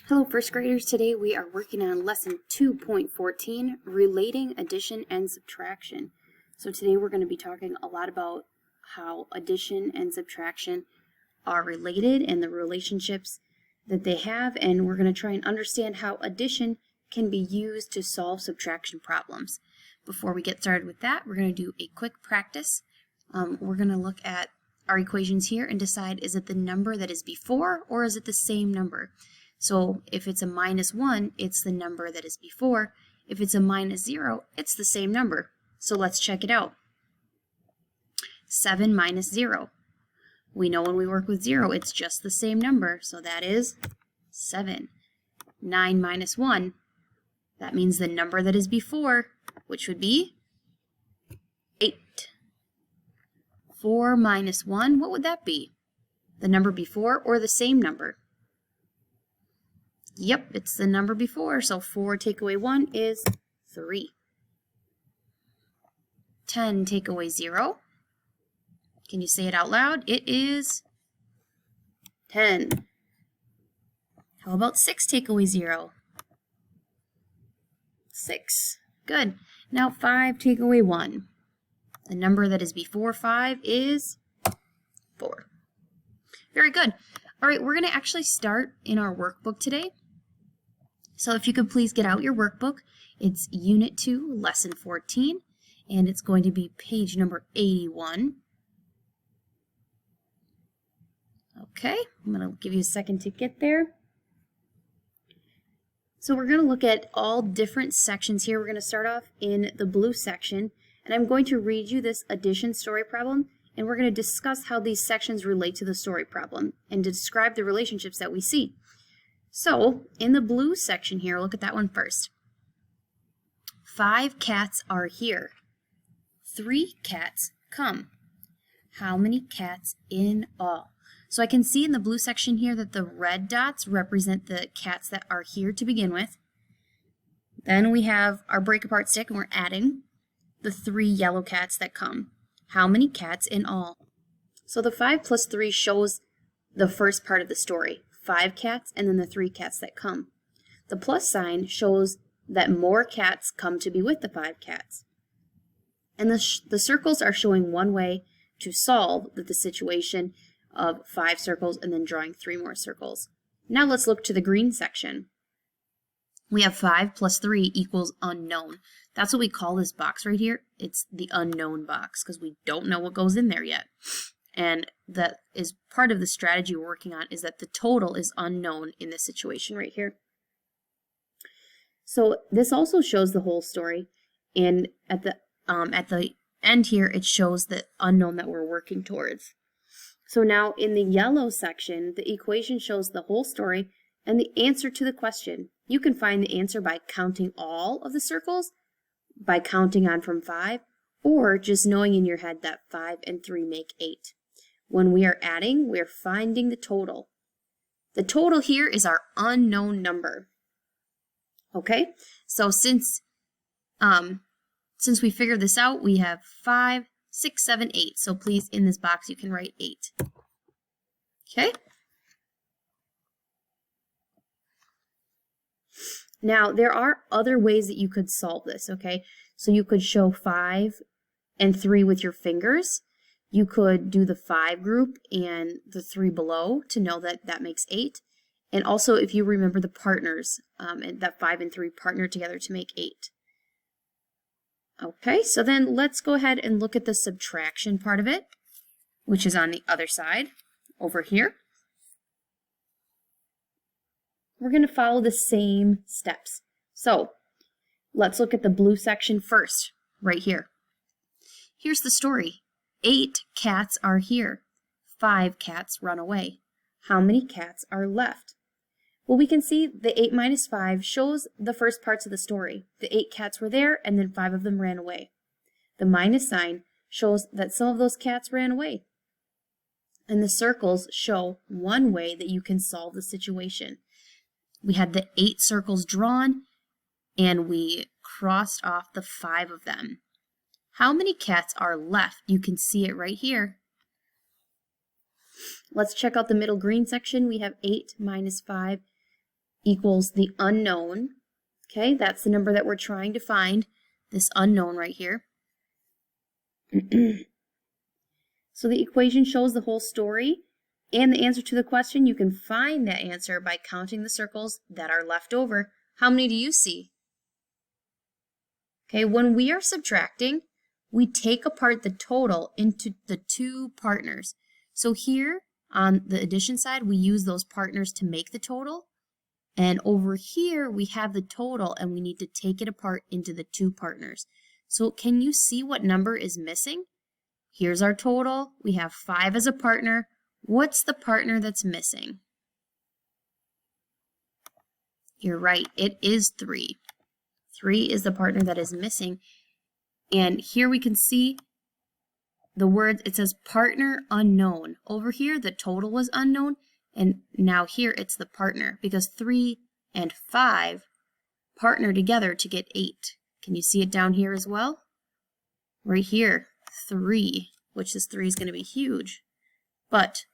Hello first graders, today we are working on lesson 2.14, relating addition and subtraction. So today we're going to be talking a lot about how addition and subtraction are related and the relationships that they have, and we're going to try and understand how addition can be used to solve subtraction problems. Before we get started with that, we're going to do a quick practice. We're going to look at our equations here and decide, is it the number that is before or is it the same number? So if it's a -1, it's the number that is before. If it's a -0, it's the same number. So let's check it out. 7 minus 0. We know when we work with 0, it's just the same number, so that is 7. 9 minus 1, that means the number that is before, which would be 8. 4 minus 1, what would that be? The number before or the same number? Yep, it's the number before, so 4 take away 1 is 3. 10 take away 0. Can you say it out loud? It is 10. How about 6 take away 0? 6. Good. Now 5 take away 1. The number that is before 5 is 4. Very good. All right, we're going to actually start in our workbook today. So if you could please get out your workbook. It's Unit 2, Lesson 14, and it's going to be page number 81. Okay, I'm going to give you a second to get there. So we're going to look at all different sections here. We're going to start off in the blue section, and I'm going to read you this addition story problem, and we're going to discuss how these sections relate to the story problem and to describe the relationships that we see. So, in the blue section here, look at that one first. 5 cats are here. 3 cats come. How many cats in all? So I can see in the blue section here that the red dots represent the cats that are here to begin with. Then we have our break apart stick and we're adding the 3 yellow cats that come. How many cats in all? So the 5 plus 3 shows the first part of the story. 5 cats and then the 3 cats that come. The plus sign shows that more cats come to be with the 5 cats. And the circles are showing one way to solve the situation of 5 circles and then drawing 3 more circles. Now let's look to the green section. We have 5 plus 3 equals unknown. That's what we call this box right here. It's the unknown box because we don't know what goes in there yet. And that is part of the strategy we're working on, is that the total is unknown in this situation right here. So this also shows the whole story, and at the end here it shows the unknown that we're working towards. So now in the yellow section, the equation shows the whole story and the answer to the question. You can find the answer by counting all of the circles, by counting on from 5, or just knowing in your head that 5 and 3 make 8. When we are adding, we're finding the total. The total here is our unknown number. Okay, so since we figured this out, we have 5, 6, 7, 8. So please, in this box, you can write 8. Okay. Now, there are other ways that you could solve this, okay? So you could show 5 and 3 with your fingers. You could do the 5 group and the 3 below to know that that makes 8. And also, if you remember the partners, and that 5 and 3 partner together to make 8. Okay, so then let's go ahead and look at the subtraction part of it, which is on the other side, over here. We're going to follow the same steps. So, let's look at the blue section first, right here. Here's the story. 8 cats are here. 5 cats run away. How many cats are left? Well, we can see the 8 minus 5 shows the first parts of the story. The 8 cats were there, and then 5 of them ran away. The minus sign shows that some of those cats ran away. And the circles show one way that you can solve the situation. We had the 8 circles drawn, and we crossed off the 5 of them. How many cats are left? You can see it right here. Let's check out the middle green section. We have 8 minus 5 equals the unknown. Okay, that's the number that we're trying to find, this unknown right here. So the equation shows the whole story and the answer to the question. You can find that answer by counting the circles that are left over. How many do you see? Okay, when we are subtracting, we take apart the total into the two partners. So here on the addition side, we use those partners to make the total. And over here, we have the total and we need to take it apart into the two partners. So can you see what number is missing? Here's our total. We have 5 as a partner. What's the partner that's missing? You're right, it is 3. 3 is the partner that is missing. And here we can see the words, it says partner unknown. Over here, the total was unknown. And now here it's the partner because 3 and 5 partner together to get 8. Can you see it down here as well? Right here, 3, which this 3 is going to be huge. But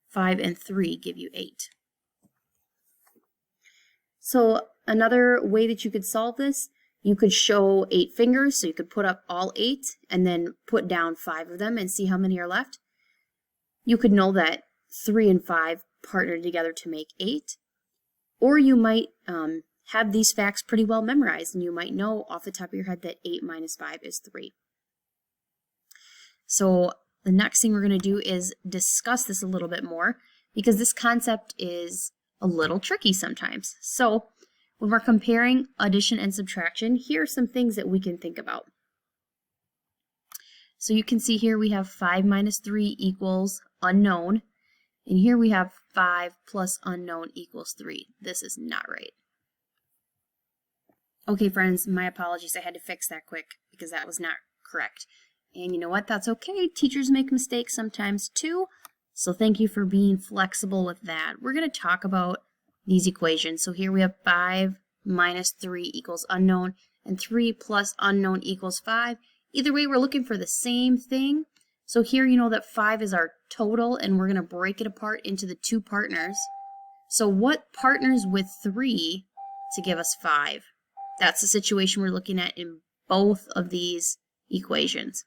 5 and 3 give you 8. So another way that you could solve this, you could show 8 fingers. So you could put up all 8 and then put down 5 of them and see how many are left. You could know that 3 and 5 partner together to make 8. Or you might have these facts pretty well memorized, and you might know off the top of your head that 8 minus 5 is 3. So the next thing we're going to do is discuss this a little bit more, because this concept is a little tricky sometimes. So when we're comparing addition and subtraction, here are some things that we can think about. So you can see here we have 5 minus 3 equals unknown. And here we have 5 plus unknown equals 3. This is not right. Okay, friends, my apologies. I had to fix that quick because that was not correct. And you know what? That's okay. Teachers make mistakes sometimes too. So thank you for being flexible with that. We're going to talk about these equations. So here we have 5 minus 3 equals unknown, and 3 plus unknown equals 5. Either way, we're looking for the same thing. So here you know that 5 is our total, and we're going to break it apart into the two partners. So what partners with 3 to give us 5? That's the situation we're looking at in both of these equations.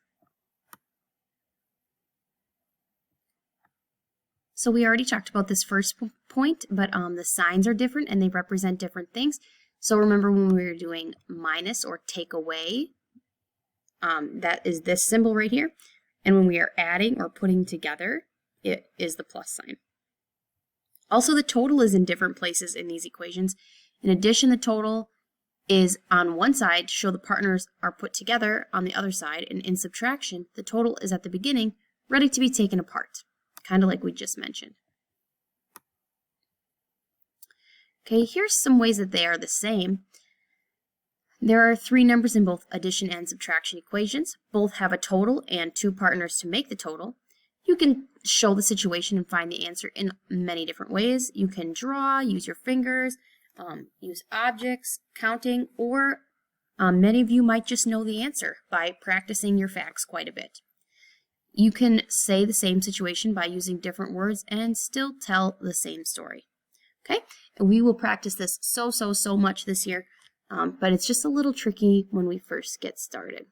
So we already talked about this first point, but the signs are different and they represent different things. So remember when we were doing minus or take away, that is this symbol right here. And when we are adding or putting together, it is the plus sign. Also, the total is in different places in these equations. In addition, the total is on one side to show the partners are put together on the other side, and in subtraction, the total is at the beginning, ready to be taken apart, kind of like we just mentioned. Okay, here's some ways that they are the same. There are 3 numbers in both addition and subtraction equations. Both have a total and 2 partners to make the total. You can show the situation and find the answer in many different ways. You can draw, use your fingers, use objects, counting, or many of you might just know the answer by practicing your facts quite a bit. You can say the same situation by using different words and still tell the same story. Okay, and we will practice this so much this year, but it's just a little tricky when we first get started.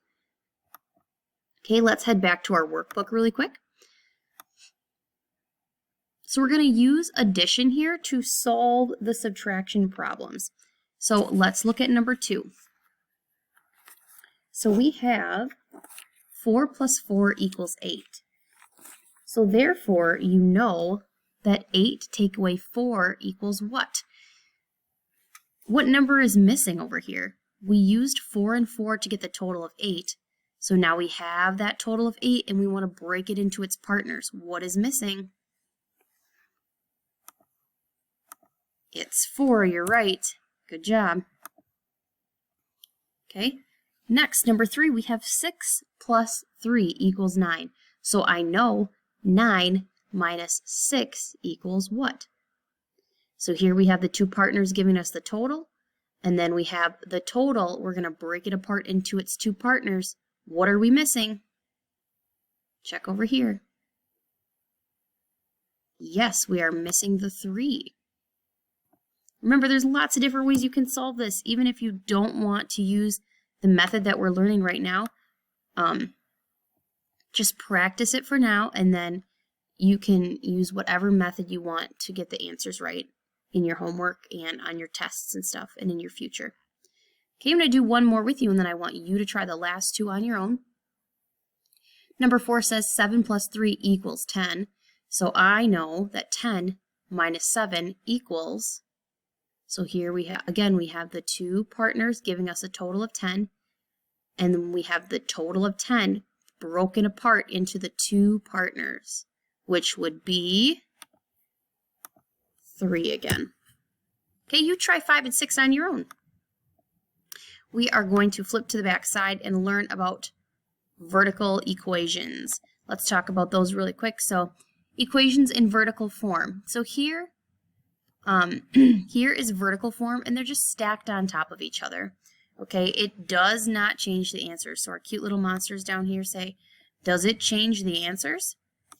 Okay, let's head back to our workbook really quick. So we're going to use addition here to solve the subtraction problems. So let's look at number 2. So we have 4 plus 4 equals 8. So therefore, you know that 8 take away 4 equals what? What number is missing over here? We used 4 and 4 to get the total of 8. So now we have that total of 8 and we want to break it into its partners. What is missing? It's 4, you're right. Good job. Okay, next, number 3, we have 6 plus 3 equals 9. So I know 9 minus 6 equals what? So here we have the 2 partners giving us the total, and then we have the total. We're going to break it apart into its 2 partners. What are we missing? Check over here. Yes, we are missing the 3. Remember, there's lots of different ways you can solve this, even if you don't want to use the method that we're learning right now. Just practice it for now, and then you can use whatever method you want to get the answers right in your homework and on your tests and stuff and in your future. Okay, I'm going to do one more with you, and then I want you to try the last two on your own. Number 4 says 7 plus 3 equals 10. So I know that 10 minus 7 equals, so here we have, again, we have the two partners giving us a total of 10, and then we have the total of 10 broken apart into the two partners, which would be 3 again. Okay, you try 5 and 6 on your own. We are going to flip to the back side and learn about vertical equations. Let's talk about those really quick. So, equations in vertical form. So here, here is vertical form, and they're just stacked on top of each other. Okay, it does not change the answers. So our cute little monsters down here say, does it change the answers?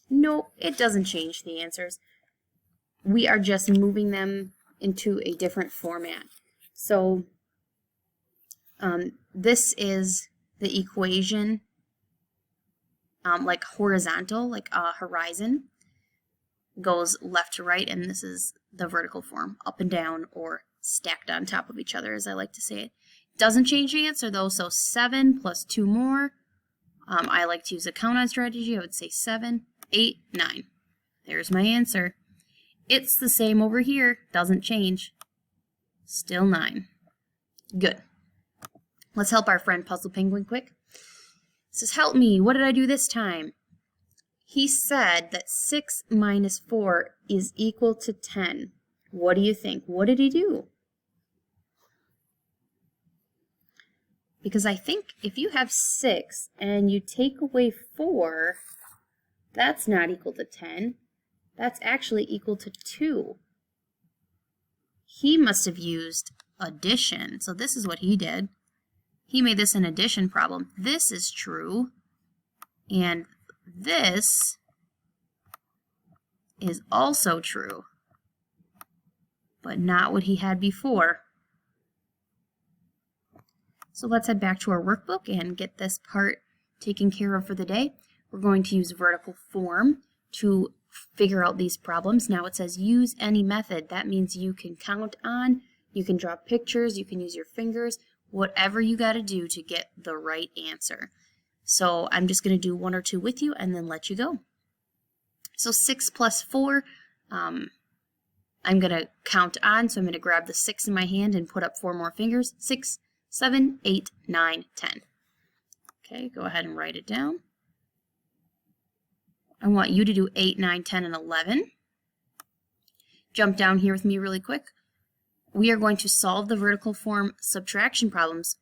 No, it doesn't change the answers. We are just moving them into a different format. So this is the equation like horizontal, like a horizon goes left to right, and this is the vertical form, up and down or stacked on top of each other, as I like to say it. Doesn't change the answer though, so 7 plus 2 more. I like to use a count on strategy. I would say 7, 8, 9. There's my answer. It's the same over here, doesn't change. Still 9. Good. Let's help our friend Puzzle Penguin quick. It says, help me, what did I do this time? He said that 6 minus 4 is equal to 10. What do you think? What did he do? Because I think if you have 6 and you take away 4, that's not equal to 10. That's actually equal to 2. He must have used addition. So this is what he did. He made this an addition problem. This is true. And this is also true. But not what he had before. So let's head back to our workbook and get this part taken care of for the day. We're going to use vertical form to figure out these problems. Now it says use any method. That means you can count on, you can draw pictures, you can use your fingers, whatever you got to do to get the right answer. So I'm just going to do 1 or 2 with you and then let you go. So 6 plus 4, I'm going to count on, so I'm going to grab the 6 in my hand and put up 4 more fingers. 6, 7, 8, 9, 10. Okay, go ahead and write it down. I want you to do 8, 9, 10, and 11. Jump down here with me really quick. We are going to solve the vertical form subtraction problems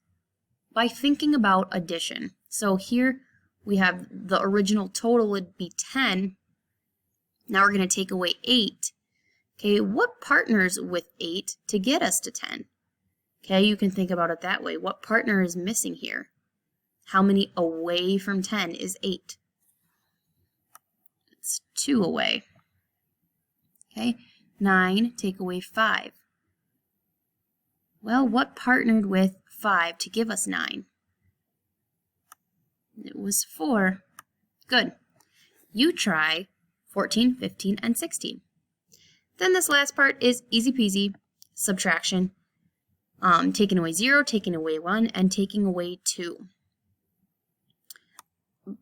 by thinking about addition. So here we have the original total would be 10. Now we're going to take away 8. Okay, what partners with 8 to get us to 10? Okay, you can think about it that way. What partner is missing here? How many away from 10 is 8? It's 2 away. Okay, 9, take away 5. Well, what partnered with 5 to give us 9? It was 4. Good. You try 14, 15, and 16. Then this last part is easy peasy, subtraction. Taking away 0, taking away 1, and taking away 2.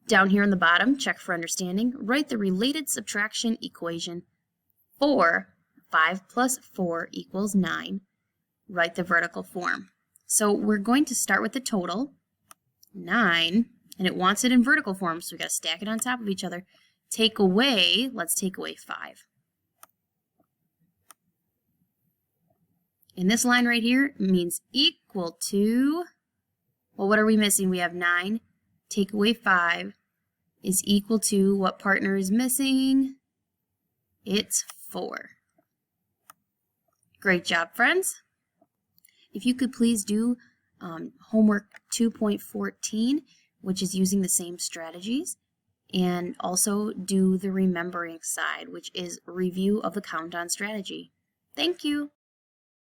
Down here on the bottom, check for understanding. Write the related subtraction equation. 5 plus 4 equals 9. Write the vertical form. So we're going to start with the total, 9, and it wants it in vertical form, so we got to stack it on top of each other. Take away, let's take away 5. And this line right here means equal to, well, what are we missing? We have 9. Take away 5 is equal to, what partner is missing? It's 4. Great job, friends. If you could please do homework 2.14, which is using the same strategies, and also do the remembering side, which is review of the countdown strategy. Thank you.